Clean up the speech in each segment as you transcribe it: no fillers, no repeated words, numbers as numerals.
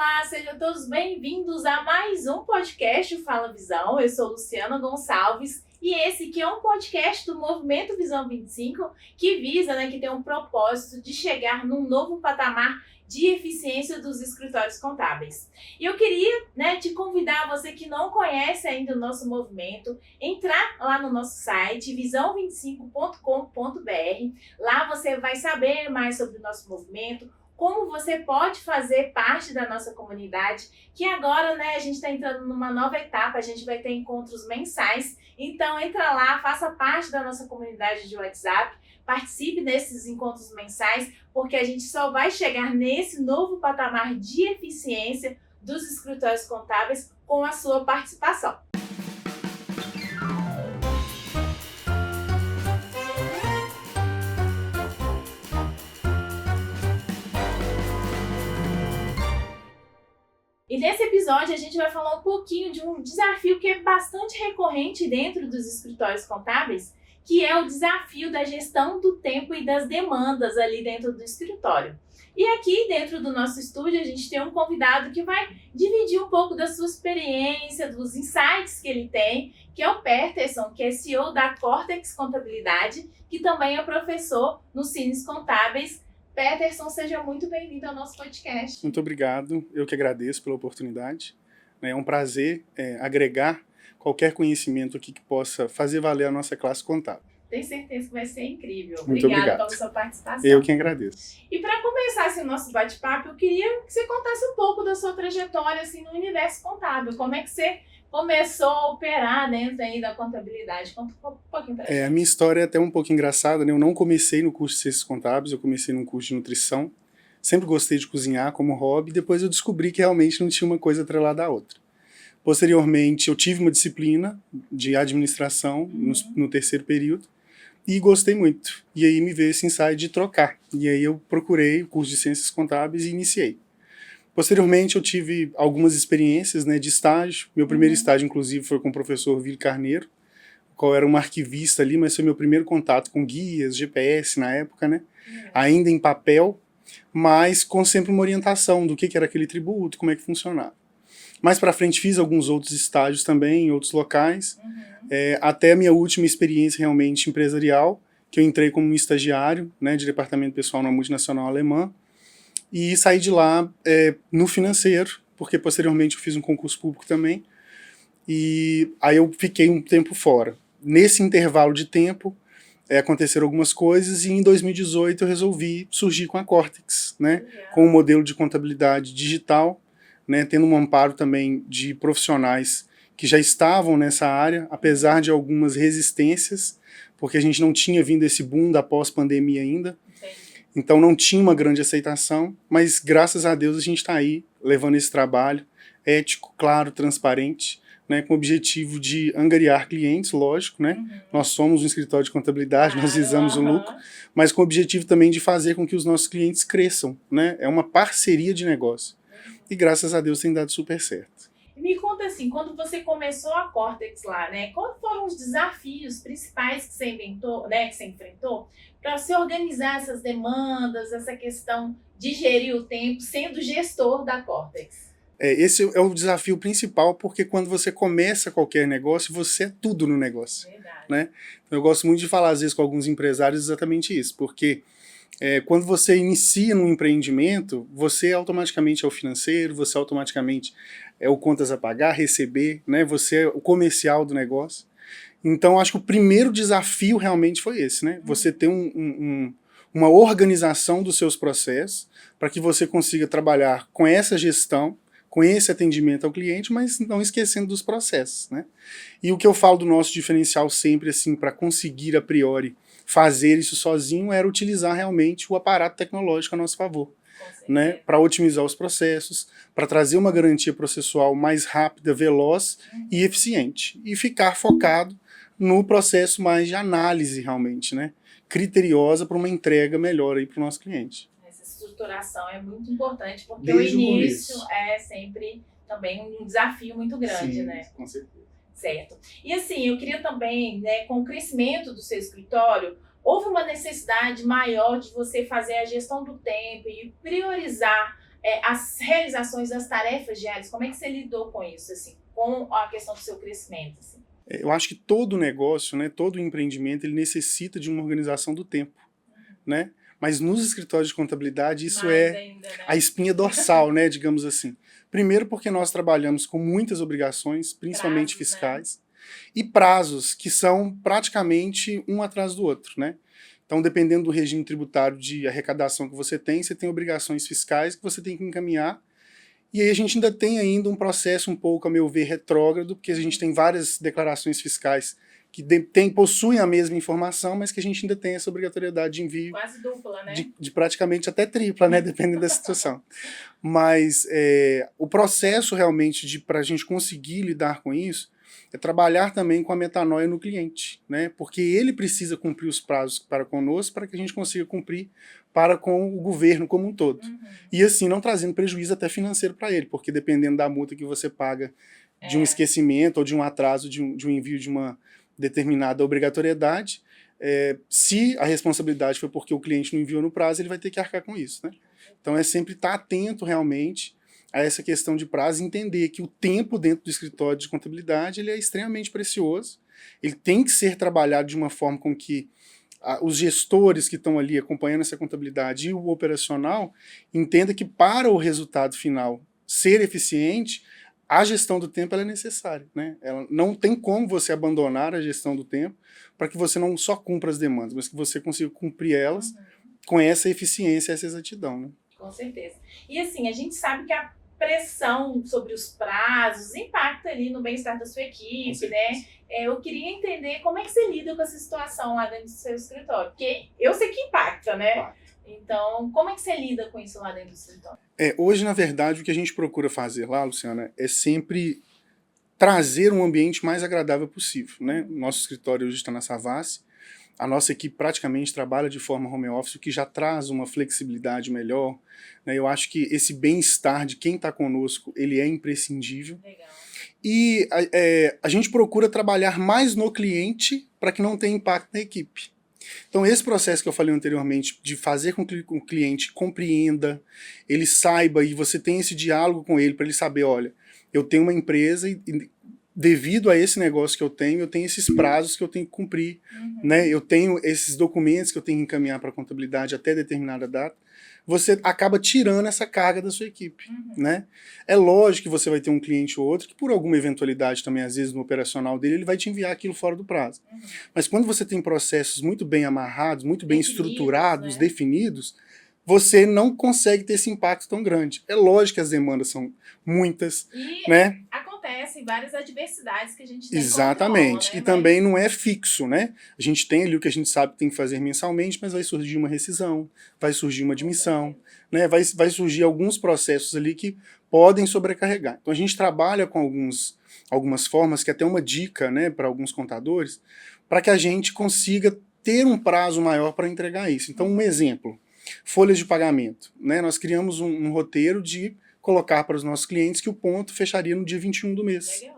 Olá, sejam todos bem-vindos a mais um podcast Fala Visão. Eu sou Luciana Gonçalves e esse que é um podcast do Movimento Visão 25 que visa, que tem um propósito de chegar num novo patamar de eficiência dos escritórios contábeis. E eu queria, te convidar, você que não conhece ainda o nosso movimento, entrar lá no nosso site, visão25.com.br. Lá você vai saber mais sobre o nosso movimento, como você pode fazer parte da nossa comunidade, que agora, a gente está entrando numa nova etapa, a gente vai ter encontros mensais, então entra lá, faça parte da nossa comunidade de WhatsApp, participe desses encontros mensais, porque a gente só vai chegar nesse novo patamar de eficiência dos escritórios contábeis com a sua participação. E nesse episódio a gente vai falar um pouquinho de um desafio que é bastante recorrente dentro dos escritórios contábeis, que é o desafio da gestão do tempo e das demandas ali dentro do escritório. E aqui dentro do nosso estúdio a gente tem um convidado que vai dividir um pouco da sua experiência, dos insights que ele tem, que é o Peterson, que é CEO da Cortex Contabilidade, que também é professor no Cines Contábeis. Peterson, seja muito bem-vindo ao nosso podcast. Muito obrigado, eu que agradeço pela oportunidade. É um prazer agregar qualquer conhecimento aqui que possa fazer valer a nossa classe contábil. Tenho certeza que vai ser incrível. Muito obrigado pela sua participação. Eu que agradeço. E para começar o nosso bate-papo, eu queria que você contasse um pouco da sua trajetória no universo contábil. Como é que você começou a operar dentro aí da contabilidade? Conta um pouquinho para gente. A minha história é até um pouco engraçada, Eu não comecei no curso de Ciências Contábeis, eu comecei num curso de nutrição. Sempre gostei de cozinhar como hobby, depois eu descobri que realmente não tinha uma coisa atrelada à outra. Posteriormente, eu tive uma disciplina de administração no terceiro período e gostei muito. E aí me veio esse insight de trocar. E aí eu procurei o curso de Ciências Contábeis e iniciei. Posteriormente, eu tive algumas experiências de estágio. Meu primeiro estágio, inclusive, foi com o professor Vili Carneiro, qual era um arquivista ali, mas foi meu primeiro contato com guias, GPS na época, Ainda em papel, mas com sempre uma orientação do que era aquele tributo, como é que funcionava. Mais para frente fiz alguns outros estágios também em outros locais, até a minha última experiência realmente empresarial, que eu entrei como estagiário de departamento pessoal na multinacional alemã, e saí de lá no financeiro, porque posteriormente eu fiz um concurso público também, e aí eu fiquei um tempo fora. Nesse intervalo de tempo, aconteceram algumas coisas, e em 2018 eu resolvi surgir com a Cortex, com um modelo de contabilidade digital, tendo um amparo também de profissionais que já estavam nessa área, apesar de algumas resistências, porque a gente não tinha vindo esse boom da pós-pandemia ainda, então não tinha uma grande aceitação, mas graças a Deus a gente está aí, levando esse trabalho ético, claro, transparente, com o objetivo de angariar clientes, lógico, Nós somos um escritório de contabilidade, nós visamos o lucro, mas com o objetivo também de fazer com que os nossos clientes cresçam, É uma parceria de negócio. E graças a Deus tem dado super certo. Me conta quando você começou a Cortex lá, quais foram os desafios principais que você que você enfrentou para se organizar essas demandas, essa questão de gerir o tempo, sendo gestor da Cortex? Esse é o desafio principal, porque quando você começa qualquer negócio, você é tudo no negócio. Verdade. Eu gosto muito de falar, às vezes, com alguns empresários exatamente isso, porque quando você inicia num empreendimento, você automaticamente é o financeiro, você automaticamente é o contas a pagar, receber, você é o comercial do negócio. Então, acho que o primeiro desafio realmente foi esse, Você ter uma organização dos seus processos para que você consiga trabalhar com essa gestão, com esse atendimento ao cliente, mas não esquecendo dos processos, E o que eu falo do nosso diferencial sempre, para conseguir a priori fazer isso sozinho, era utilizar realmente o aparato tecnológico a nosso favor, para otimizar os processos, para trazer uma garantia processual mais rápida, veloz e eficiente, e ficar focado no processo mais de análise realmente, criteriosa para uma entrega melhor aí para o nosso cliente. Essa estruturação é muito importante, porque Desde o início é sempre também um desafio muito grande, Sim, com certeza. Certo. E eu queria também, com o crescimento do seu escritório, houve uma necessidade maior de você fazer a gestão do tempo e priorizar as realizações das tarefas diárias, como é que você lidou com isso, assim, com a questão do seu crescimento? Assim? Eu acho que todo negócio, né, todo empreendimento, ele necessita de uma organização do tempo, né? Mas nos escritórios de contabilidade isso Mais ainda, né? a espinha dorsal, né, digamos assim. Primeiro porque nós trabalhamos com muitas obrigações, principalmente Prazos, fiscais, e prazos que são praticamente um atrás do outro, né? Então, dependendo do regime tributário de arrecadação que você tem obrigações fiscais que você tem que encaminhar. E aí a gente ainda tem um processo um pouco, a meu ver, retrógrado, porque a gente tem várias declarações fiscais que possuem a mesma informação, mas que a gente ainda tem essa obrigatoriedade de envio. Quase dupla, né? De praticamente até tripla, né? Dependendo da situação. Mas o processo realmente para a gente conseguir lidar com isso é trabalhar também com a metanoia no cliente, né? Porque ele precisa cumprir os prazos para conosco para que a gente consiga cumprir para com o governo como um todo. E assim, não trazendo prejuízo até financeiro para ele, porque dependendo da multa que você paga de um esquecimento ou de um atraso de um envio de uma determinada obrigatoriedade, se a responsabilidade foi porque o cliente não enviou no prazo, ele vai ter que arcar com isso, né? Então é sempre estar atento realmente a essa questão de prazo e entender que o tempo dentro do escritório de contabilidade ele é extremamente precioso, ele tem que ser trabalhado de uma forma com que os gestores que estão ali acompanhando essa contabilidade e o operacional entendam que para o resultado final ser eficiente, a gestão do tempo ela é necessária, né? Ela não tem como você abandonar a gestão do tempo para que você não só cumpra as demandas, mas que você consiga cumprir elas com essa eficiência, essa exatidão, né? Com certeza. E assim, a gente sabe que a pressão sobre os prazos impacta ali no bem-estar da sua equipe, né? Eu queria entender como é que você lida com essa situação lá dentro do seu escritório, porque eu sei que impacta, né? Então, como é que você lida com isso lá dentro do escritório? Hoje, na verdade, o que a gente procura fazer lá, Luciana, é sempre trazer um ambiente mais agradável possível, né? Nosso escritório hoje está na Savassi, a nossa equipe praticamente trabalha de forma home office, o que já traz uma flexibilidade melhor, né? Eu acho que esse bem-estar de quem está conosco, ele é imprescindível. Legal. E a gente procura trabalhar mais no cliente para que não tenha impacto na equipe. Então esse processo que eu falei anteriormente, de fazer com que o cliente compreenda, ele saiba e você tenha esse diálogo com ele para ele saber, olha, eu tenho uma empresa e devido a esse negócio que eu tenho esses prazos que eu tenho que cumprir, né? Eu tenho esses documentos que eu tenho que encaminhar para a contabilidade até determinada data. Você acaba tirando essa carga da sua equipe, né? É lógico que você vai ter um cliente ou outro que por alguma eventualidade também, às vezes no operacional dele, ele vai te enviar aquilo fora do prazo. Mas quando você tem processos muito bem amarrados, muito bem estruturados, né? Definidos, você não consegue ter esse impacto tão grande. É lógico que as demandas são muitas, né? Acontecem várias adversidades que a gente tem Exatamente. controla, né? E também não é fixo, né? A gente tem ali o que a gente sabe que tem que fazer mensalmente, mas vai surgir uma rescisão, vai surgir uma admissão, né? Vai surgir alguns processos ali que podem sobrecarregar. Então a gente trabalha com algumas formas, que é até uma dica, né, para alguns contadores, para que a gente consiga ter um prazo maior para entregar isso. Então um exemplo, folhas de pagamento, né? Nós criamos um roteiro de colocar para os nossos clientes que o ponto fecharia no dia 21 do mês. Legal.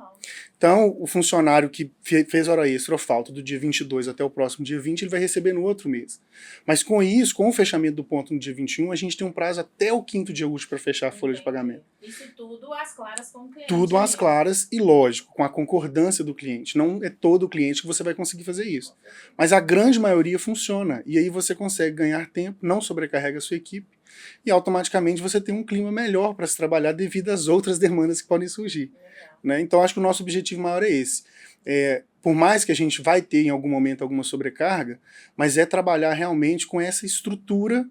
Então, o funcionário que fez hora extra ou falta do dia 22 até o próximo dia 20, ele vai receber no outro mês. Mas com isso, com o fechamento do ponto no dia 21, a gente tem um prazo até o 5º dia útil para fechar a folha de pagamento. Isso tudo às claras com o cliente. Tudo às claras e, lógico, com a concordância do cliente. Não é todo o cliente que você vai conseguir fazer isso. Mas a grande maioria funciona. E aí você consegue ganhar tempo, não sobrecarrega a sua equipe, e automaticamente você tem um clima melhor para se trabalhar devido às outras demandas que podem surgir. Né? Então acho que o nosso objetivo maior é esse. Por mais que a gente vai ter em algum momento alguma sobrecarga, mas é trabalhar realmente com essa estrutura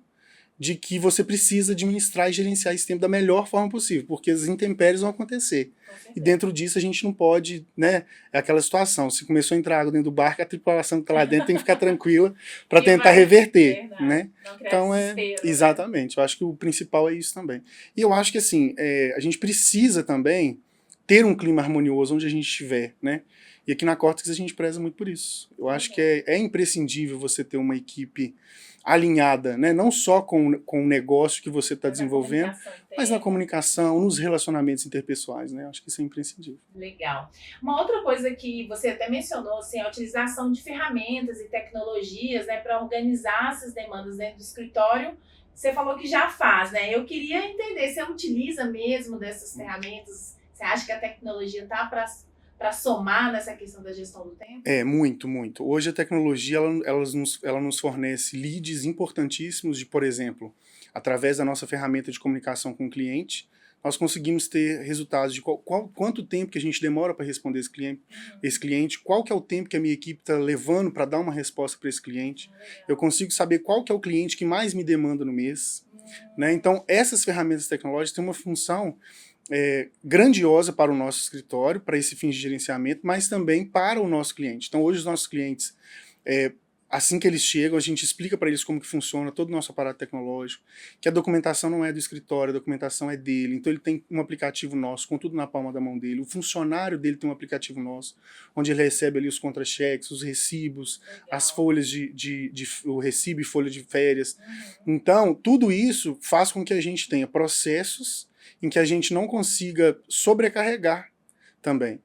de que você precisa administrar e gerenciar esse tempo da melhor forma possível, porque as intempéries vão acontecer. E dentro disso a gente não pode, né, é aquela situação, se começou a entrar água dentro do barco, a tripulação que está lá dentro tem que ficar tranquila para tentar reverter, né? Então exatamente, eu acho que o principal é isso também. E eu acho que assim, a gente precisa também ter um clima harmonioso onde a gente estiver, né? E aqui na Cortex a gente preza muito por isso. Eu acho que é imprescindível você ter uma equipe alinhada, né? Não só com o negócio que você está desenvolvendo, mas na comunicação, nos relacionamentos interpessoais, né? Eu acho que isso é imprescindível. Legal. Uma outra coisa que você até mencionou, assim, a utilização de ferramentas e tecnologias, né, para organizar essas demandas dentro do escritório, você falou que já faz, né? Eu queria entender, você utiliza mesmo dessas ferramentas? Você acha que a tecnologia está para somar nessa questão da gestão do tempo? Muito, muito. Hoje a tecnologia ela nos fornece leads importantíssimos de, por exemplo, através da nossa ferramenta de comunicação com o cliente, nós conseguimos ter resultados de quanto tempo que a gente demora para responder esse cliente, qual que é o tempo que a minha equipe está levando para dar uma resposta para esse cliente. Eu consigo saber qual que é o cliente que mais me demanda no mês. Né? Então, essas ferramentas tecnológicas têm uma função grandiosa para o nosso escritório, para esse fim de gerenciamento, mas também para o nosso cliente. Então, hoje os nossos clientes, assim que eles chegam, a gente explica para eles como que funciona todo o nosso aparato tecnológico, que a documentação não é do escritório, a documentação é dele, então ele tem um aplicativo nosso, com tudo na palma da mão dele, o funcionário dele tem um aplicativo nosso, onde ele recebe ali os contra-cheques, os recibos, as folhas o recibo e folha de férias. Então, tudo isso faz com que a gente tenha processos em que a gente não consiga sobrecarregar também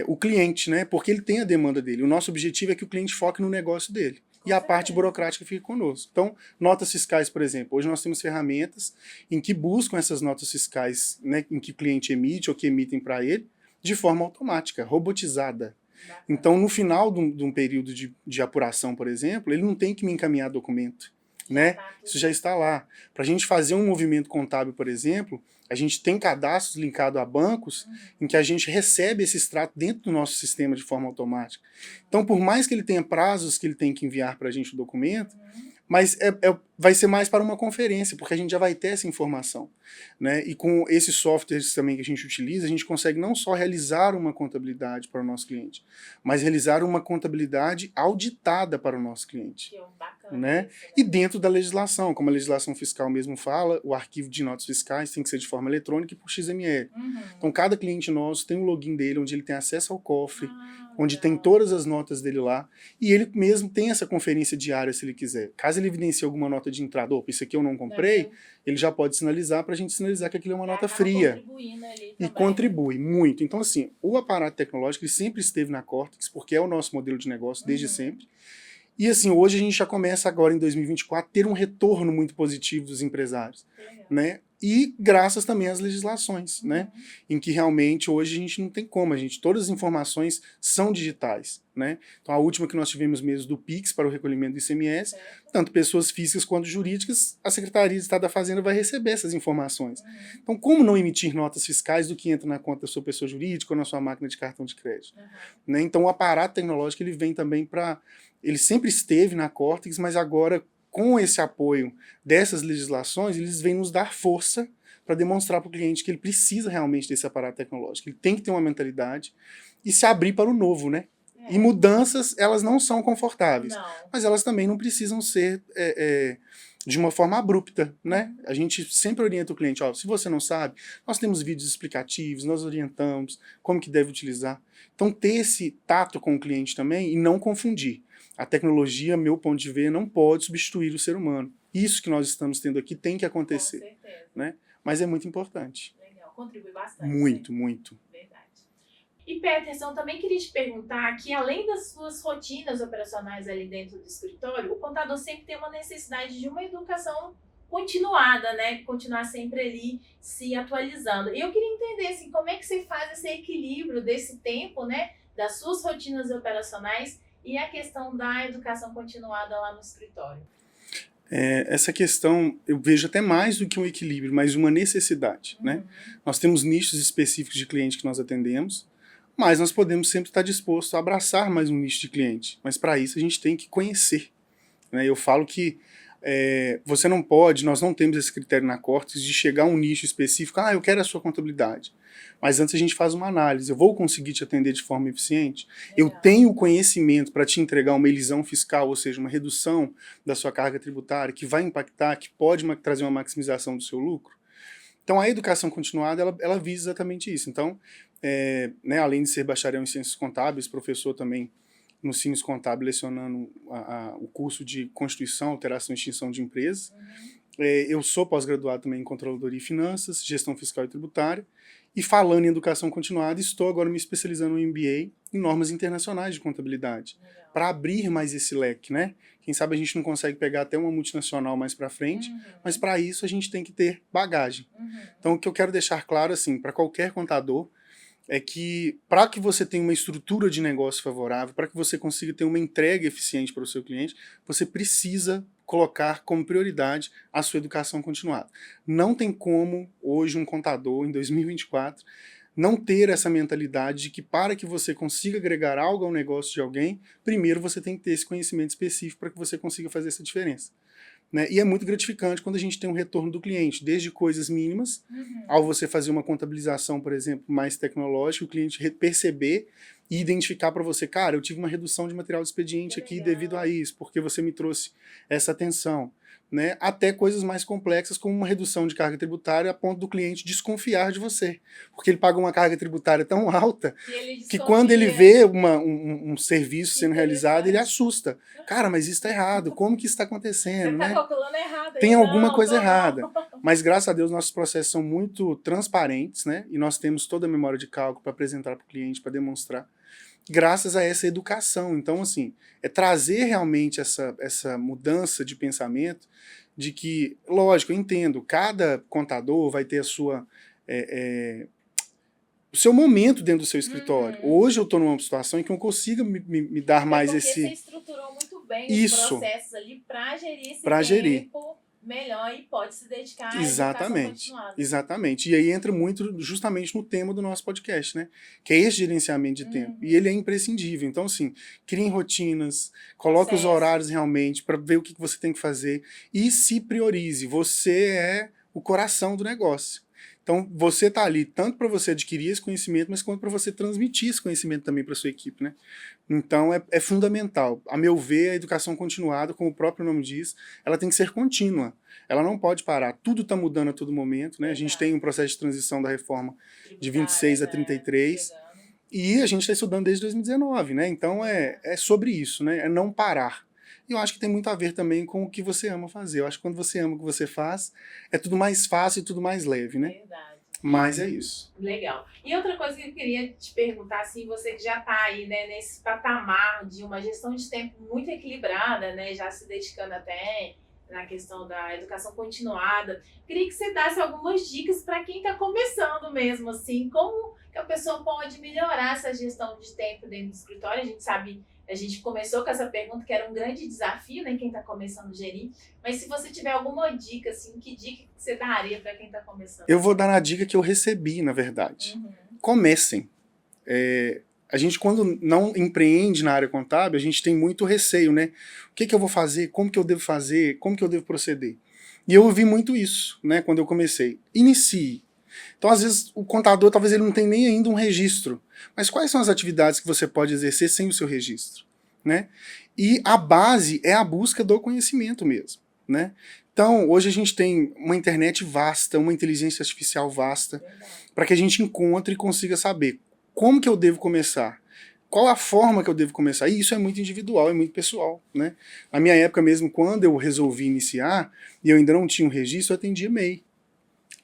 o cliente, né? Porque ele tem a demanda dele. O nosso objetivo é que o cliente foque no negócio dele. E a parte burocrática fica conosco. Então, notas fiscais, por exemplo. Hoje nós temos ferramentas em que buscam essas notas fiscais, né, em que o cliente emite ou que emitem para ele, de forma automática, robotizada. Então, no final de um período de apuração, por exemplo, ele não tem que me encaminhar documento. Né? Isso já está lá. Para a gente fazer um movimento contábil, por exemplo, a gente tem cadastros linkados a bancos em que a gente recebe esse extrato dentro do nosso sistema de forma automática. Então, por mais que ele tenha prazos que ele tem que enviar para a gente o documento, mas vai ser mais para uma conferência, porque a gente já vai ter essa informação. Né? E com esses softwares também que a gente utiliza, a gente consegue não só realizar uma contabilidade para o nosso cliente, mas realizar uma contabilidade auditada para o nosso cliente. Que bacana, né? Isso, né? E dentro da legislação, como a legislação fiscal mesmo fala, o arquivo de notas fiscais tem que ser de forma eletrônica e por XML. Então cada cliente nosso tem um login dele, onde ele tem acesso ao cofre, onde tem todas as notas dele lá, e ele mesmo tem essa conferência diária se ele quiser. Caso ele evidencie alguma nota de entrada, opa, isso aqui eu não comprei, ele já pode sinalizar para a gente sinalizar que aquilo é uma nota fria. E contribui muito. Então assim, o aparato tecnológico ele sempre esteve na Cortex, porque é o nosso modelo de negócio desde sempre. E assim, hoje a gente já começa agora em 2024 a ter um retorno muito positivo dos empresários, né? E graças também às legislações, né? Em que realmente hoje a gente não tem como, todas as informações são digitais, né? Então a última que nós tivemos mesmo do Pix para o recolhimento do ICMS, tanto pessoas físicas quanto jurídicas, a Secretaria de Estado da Fazenda vai receber essas informações. Então como não emitir notas fiscais do que entra na conta da sua pessoa jurídica ou na sua máquina de cartão de crédito? Né? Então o aparato tecnológico ele vem também para... Ele sempre esteve na Cortex, mas agora, com esse apoio dessas legislações, eles vêm nos dar força para demonstrar para o cliente que ele precisa realmente desse aparato tecnológico. Ele tem que ter uma mentalidade e se abrir para o novo, né? E mudanças, elas não são confortáveis, mas elas também não precisam ser de uma forma abrupta, né? A gente sempre orienta o cliente, ó, se você não sabe, nós temos vídeos explicativos, nós orientamos como que deve utilizar. Então, ter esse tato com o cliente também e não confundir. A tecnologia, meu ponto de ver, não pode substituir o ser humano. Isso que nós estamos tendo aqui tem que acontecer. Com certeza. Né? Mas é muito importante. Legal, contribui bastante. Muito, né? muito. Verdade. E Peterson, também queria te perguntar que além das suas rotinas operacionais ali dentro do escritório, o contador sempre tem uma necessidade de uma educação continuada, né? Continuar sempre ali se atualizando. E eu queria entender assim, como é que você faz esse equilíbrio desse tempo, né? Das suas rotinas operacionais e a questão da educação continuada lá no escritório. Essa questão eu vejo até mais do que um equilíbrio, mas uma necessidade. Né? Nós temos nichos específicos de cliente que nós atendemos, mas nós podemos sempre estar dispostos a abraçar mais um nicho de cliente. Mas para isso a gente tem que conhecer. Né? Eu falo que você não pode, nós não temos esse critério na Cortex de chegar a um nicho específico, eu quero a sua contabilidade. Mas antes a gente faz uma análise, eu vou conseguir te atender de forma eficiente? Eu tenho o conhecimento para te entregar uma elisão fiscal, ou seja, uma redução da sua carga tributária, que vai impactar, que pode trazer uma maximização do seu lucro? Então a educação continuada, ela visa exatamente isso. Então, né, além de ser bacharel em ciências contábeis, professor também no Sines Contábil, lecionando o curso de Constituição, Alteração e Extinção de Empresas, Eu sou pós-graduado também em Controladoria e Finanças, Gestão Fiscal e Tributária, e falando em educação continuada, estou agora me especializando no MBA em normas internacionais de contabilidade, para abrir mais esse leque, né? Quem sabe a gente não consegue pegar até uma multinacional mais para frente, mas para isso a gente tem que ter bagagem. Então, o que eu quero deixar claro, assim, para qualquer contador, é que para que você tenha uma estrutura de negócio favorável, para que você consiga ter uma entrega eficiente para o seu cliente, você precisa colocar como prioridade a sua educação continuada. Não tem como, hoje, um contador, em 2024, não ter essa mentalidade de que para que você consiga agregar algo ao negócio de alguém, primeiro você tem que ter esse conhecimento específico para que você consiga fazer essa diferença. Né? E é muito gratificante quando a gente tem um retorno do cliente, desde coisas mínimas, ao você fazer uma contabilização, por exemplo, mais tecnológica, o cliente perceber e identificar para você, cara, eu tive uma redução de material de expediente aqui devido a isso, porque você me trouxe essa atenção. Né? Até coisas mais complexas, como uma redução de carga tributária a ponto do cliente desconfiar de você. Porque ele paga uma carga tributária tão alta que quando ele vê um serviço sendo realizado, ele assusta. Cara, mas isso está errado, como que isso está acontecendo? Você está calculando errado. Tem alguma coisa errada. Mas graças a Deus nossos processos são muito transparentes, né? E nós temos toda a memória de cálculo para apresentar para o cliente, para demonstrar. Graças a essa educação. Então, assim, é trazer realmente essa mudança de pensamento de que, lógico, eu entendo, cada contador vai ter a sua... o seu momento dentro do seu escritório. Hoje eu estou numa situação em que eu consigo me dar mais esse... Porque você estruturou muito bem os processos ali para gerir esse tempo melhor e pode se dedicar à educação continuada. Exatamente. E aí entra muito justamente no tema do nosso podcast, né? Que é esse gerenciamento de tempo. E ele é imprescindível. Então, assim, criem rotinas, coloque os horários realmente para ver o que você tem que fazer e se priorize. Você é o coração do negócio. Então, você está ali tanto para você adquirir esse conhecimento, mas quanto para você transmitir esse conhecimento também para sua equipe, né? Então, é fundamental. A meu ver, a educação continuada, como o próprio nome diz, ela tem que ser contínua. Ela não pode parar. Tudo está mudando a todo momento, né? A gente tem um processo de transição da reforma de 26 a 33, e a gente está estudando desde 2019, né? Então, é sobre isso, né? É não parar. E eu acho que tem muito a ver também com o que você ama fazer. Eu acho que quando você ama o que você faz, é tudo mais fácil e tudo mais leve, né? Verdade. Mas é isso. Legal. E outra coisa que eu queria te perguntar, assim, você que já está aí, né, nesse patamar de uma gestão de tempo muito equilibrada, né, já se dedicando até na questão da educação continuada, queria que você desse algumas dicas para quem está começando mesmo, assim, como que a pessoa pode melhorar essa gestão de tempo dentro do escritório. A gente sabe... A gente começou com essa pergunta que era um grande desafio, né, quem está começando a gerir. Mas se você tiver alguma dica, assim, que dica que você daria para quem está começando? Eu vou dar a dica que eu recebi, na verdade. Comecem. A gente, quando não empreende na área contábil, a gente tem muito receio, né? O que eu vou fazer? Como que eu devo fazer? Como que eu devo proceder? E eu ouvi muito isso, né, quando eu comecei. Inicie. Então, às vezes, o contador, talvez ele não tenha nem ainda um registro. Mas quais são as atividades que você pode exercer sem o seu registro? Né? E a base é a busca do conhecimento mesmo. Né? Então, hoje a gente tem uma internet vasta, uma inteligência artificial vasta, para que a gente encontre e consiga saber como que eu devo começar, qual a forma que eu devo começar. E isso é muito individual, é muito pessoal. Né? Na minha época mesmo, quando eu resolvi iniciar, e eu ainda não tinha um registro, eu atendia MEI.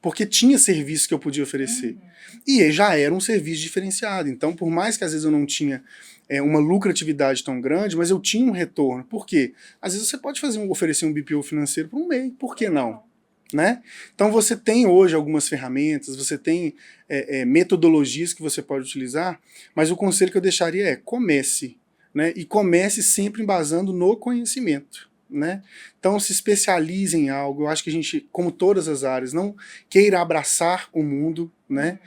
Porque tinha serviço que eu podia oferecer. E já era um serviço diferenciado. Então, por mais que às vezes eu não tinha uma lucratividade tão grande, mas eu tinha um retorno. Por quê? Às vezes você pode oferecer um BPO financeiro para um MEI. Por que não? Né? Então você tem hoje algumas ferramentas, você tem metodologias que você pode utilizar, mas o conselho que eu deixaria é comece. Né? E comece sempre embasando no conhecimento. Né? Então se especialize em algo. Eu acho que a gente, como todas as áreas, não queira abraçar o mundo, né?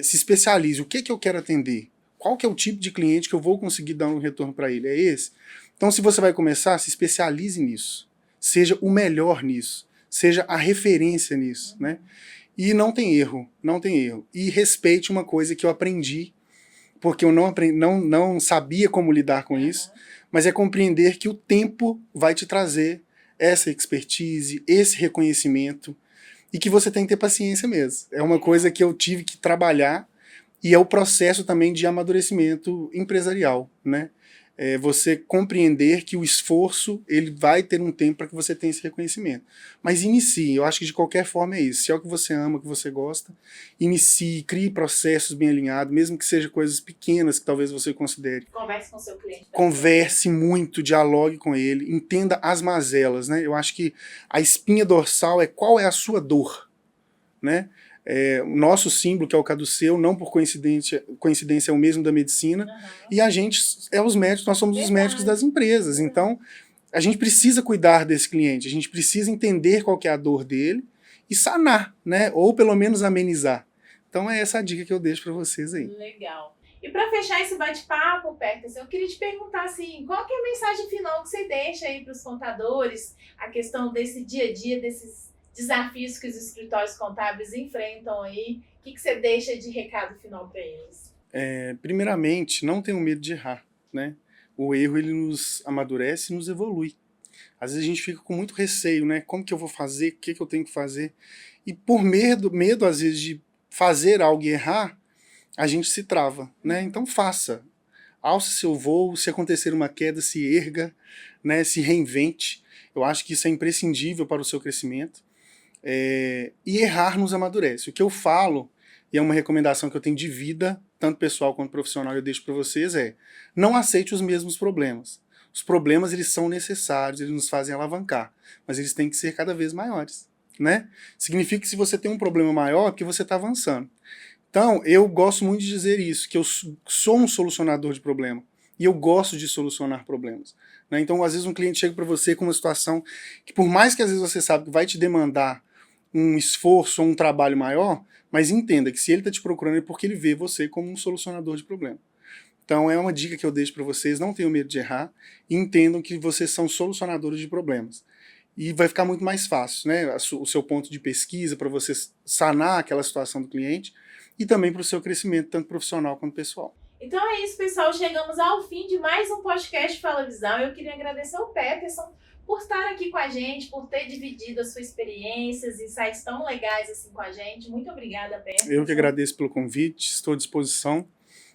Se especialize. O que eu quero atender? Qual que é o tipo de cliente que eu vou conseguir dar um retorno para ele? É esse? Então se você vai começar, se especialize nisso. Seja o melhor nisso. Seja a referência nisso. Né? E não tem erro. Não tem erro. E respeite uma coisa que eu aprendi, porque eu não sabia como lidar com isso, mas é compreender que o tempo vai te trazer essa expertise, esse reconhecimento, e que você tem que ter paciência mesmo. É uma coisa que eu tive que trabalhar, e é o processo também de amadurecimento empresarial, né? você compreender que o esforço ele vai ter um tempo para que você tenha esse reconhecimento. Mas inicie, eu acho que de qualquer forma é isso. Se é o que você ama, que você gosta, inicie, crie processos bem alinhados, mesmo que sejam coisas pequenas que talvez você considere. Converse com o seu cliente. Converse muito, dialogue com ele, entenda as mazelas, né? Eu acho que a espinha dorsal é qual é a sua dor, né? O nosso símbolo, que é o caduceu, não por coincidência é o mesmo da medicina, e a gente é os médicos, nós somos os médicos das empresas. Então, a gente precisa cuidar desse cliente, a gente precisa entender qual que é a dor dele e sanar, né? Ou pelo menos amenizar. Então, é essa a dica que eu deixo para vocês aí. Legal. E para fechar esse bate-papo, Peterson, eu queria te perguntar assim, qual que é a mensagem final que você deixa aí para os contadores, a questão desse dia a dia, desses desafios que os escritórios contábeis enfrentam aí, o que você deixa de recado final para eles? Primeiramente, não tenham medo de errar, né? O erro, ele nos amadurece e nos evolui. Às vezes a gente fica com muito receio, né? Como que eu vou fazer? O que eu tenho que fazer? E por medo às vezes, de fazer algo e errar, a gente se trava, né? Então faça. Alce seu voo, se acontecer uma queda, se erga, né? Se reinvente. Eu acho que isso é imprescindível para o seu crescimento. E errar nos amadurece. O que eu falo, e é uma recomendação que eu tenho de vida, tanto pessoal quanto profissional, eu deixo para vocês, não aceite os mesmos problemas. Os problemas, eles são necessários, eles nos fazem alavancar, mas eles têm que ser cada vez maiores, né? Significa que se você tem um problema maior, é porque você está avançando. Então, eu gosto muito de dizer isso, que eu sou um solucionador de problema, e eu gosto de solucionar problemas, né? Então, às vezes um cliente chega para você com uma situação que, por mais que às vezes você sabe que vai te demandar um esforço ou um trabalho maior, mas entenda que se ele está te procurando é porque ele vê você como um solucionador de problema. Então é uma dica que eu deixo para vocês, não tenham medo de errar e entendam que vocês são solucionadores de problemas. E vai ficar muito mais fácil, né? O seu ponto de pesquisa para você sanar aquela situação do cliente e também para o seu crescimento, tanto profissional quanto pessoal. Então é isso, pessoal. Chegamos ao fim de mais um podcast Fala Visão. Eu queria agradecer ao Peterson por estar aqui com a gente, por ter dividido as suas experiências e insights tão legais assim com a gente. Muito obrigada, Peterson. Eu que agradeço pelo convite, estou à disposição.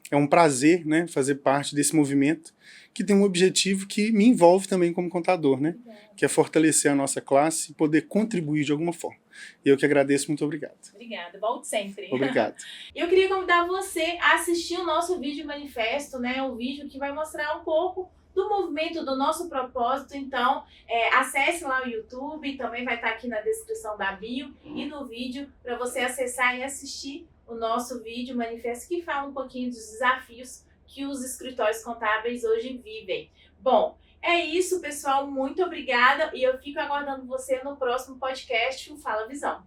É um prazer, né, fazer parte desse movimento que tem um objetivo que me envolve também como contador, né, que é fortalecer a nossa classe e poder contribuir de alguma forma. Eu que agradeço, muito obrigado. Obrigada, volte sempre. Obrigado. Eu queria convidar você a assistir o nosso vídeo manifesto, né, o vídeo que vai mostrar um pouco do movimento, do nosso propósito. Então, acesse lá o YouTube, também vai estar aqui na descrição da bio e no vídeo para você acessar e assistir o nosso vídeo manifesto que fala um pouquinho dos desafios que os escritórios contábeis hoje vivem. Bom, é isso, pessoal. Muito obrigada e eu fico aguardando você no próximo podcast, o Fala Visão.